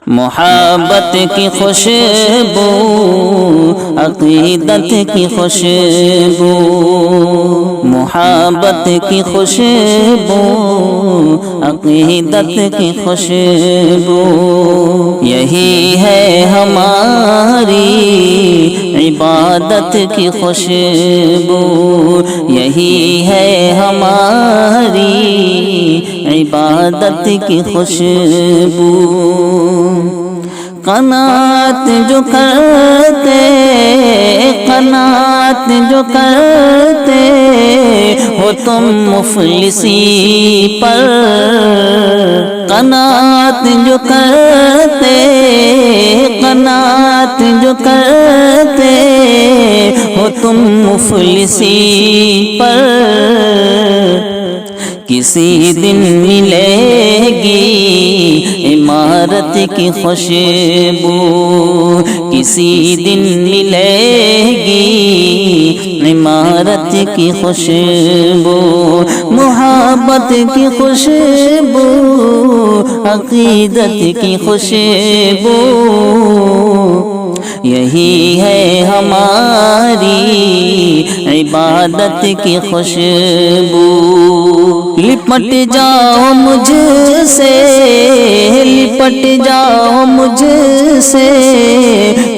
محبت کی خوشبو، عقیدت کی خوشبو، محبت کی خوشبو، عقیدت کی خوشبو، یہی ہے ہماری عبادت کی خوشبو، یہی ہے ہماری عبادت کی خوشبو۔ قناعت جو کرتے، قناعت جو کرتے ہو تم مفلسی پر، قناعت جو کرتے، قناعت جو کرتے ہو تم مفلسی پر، کسی دن ملے گی عمارت کی خوشبو، کسی دن ملے گی عمارت کی خوشبو، محبت کی خوشبو، عقیدت کی خوشبو، یہی ہے ہماری عبادت کی خوشبو۔ لپٹ جاؤ مجھ سے، لپٹ جاؤ مجھ سے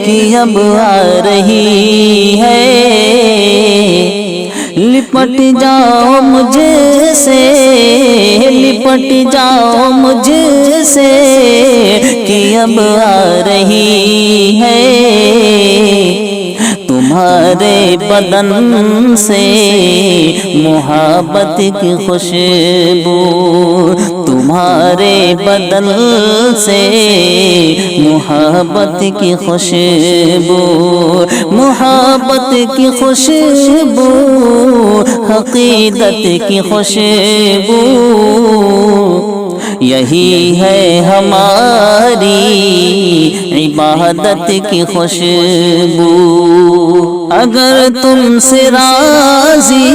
کہ اب آ رہی ہے، لپٹ جاؤ مجھ سے، لپٹ جاؤ مجھ سے کہ اب آ رہی ہے، تمہارے بدن سے محبت کی خوشبو، تمہارے بدن سے محبت کی خوشبو، محبت کی خوشبو، عقیدت کی خوشبو، یہی ہے ہماری عبادت کی خوشبو۔ اگر تم سے راضی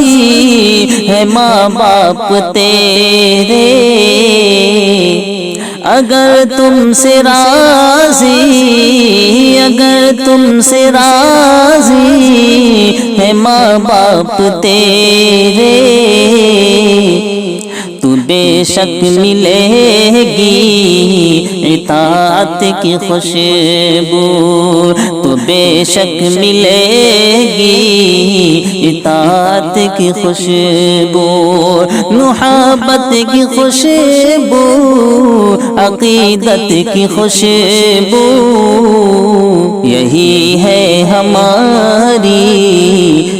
ہے ماں باپ تیرے، اگر تم سے راضی، اگر تم سے راضی ہے ماں باپ تیرے، تو بے شک ملے گی اطاعت کی خوشبو، تو بے شک ملے گی اطاعت کی خوشبو، محبت کی خوشبو، عقیدت کی خوشبو، یہی ہے ہماری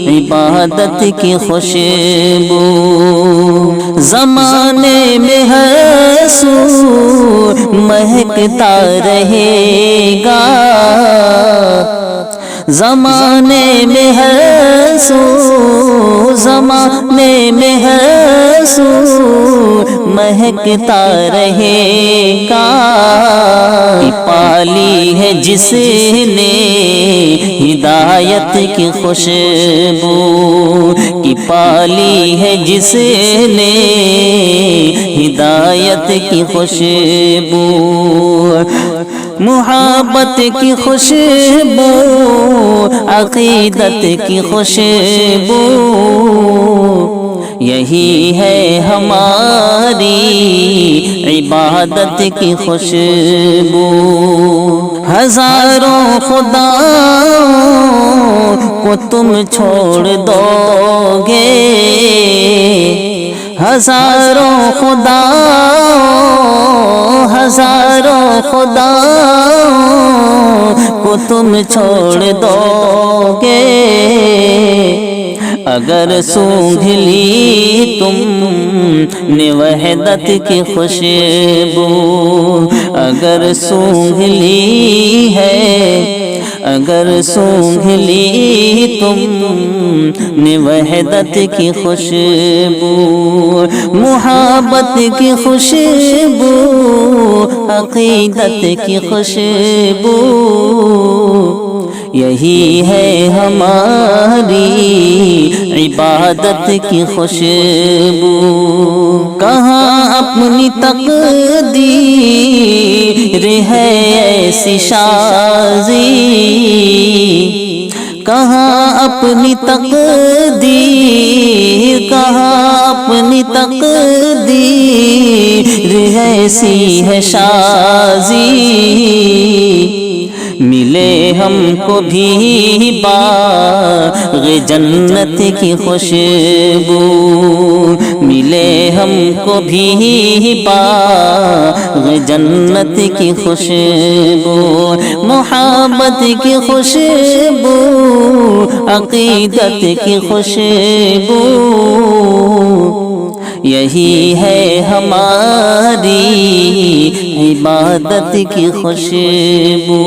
عبادت کی خوشبو۔ زمانے میں ہر سو مہکتا رہے گا، زمانے میں ہر سو، زمانے میں ہر سو مہکتا رہے گا، پالی ہے جس نے ہدایت کی خوشبو، کی پالی ہے جس نے ہدایت کی خوشبو، محبت کی خوشبو، عقیدت کی خوشبو، یہی ہے ہماری عبادت کی خوشبو۔ ہزاروں خداؤں کو تم چھوڑ دو گے، ہزاروں خداؤں، ہزاروں خداؤں کو تم چھوڑ دو گے، اگر سونگھ لی تم نے وحدت کی خوشبو، اگر سونگھ لی ہے، اگر سونگھ لی تم نے وحدت کی خوشبو، محبت کی خوشبو، عقیدت کی خوشبو، یہی ہے ہماری عبادت کی خوشبو۔ کہاں اپنی تقدیر ہے ایسی شازی، کہاں اپنی تقدیر، کہاں اپنی تقدیر ایسی ہے شازی۔ ملے ہم کو بھی باغ جنت کی خوشبو، ملے ہم کو بھی باغ جنت کی خوشبو، محبت کی خوشبو، عقیدت کی خوشبو، یہی ہے ہماری عبادت کی خوشبو۔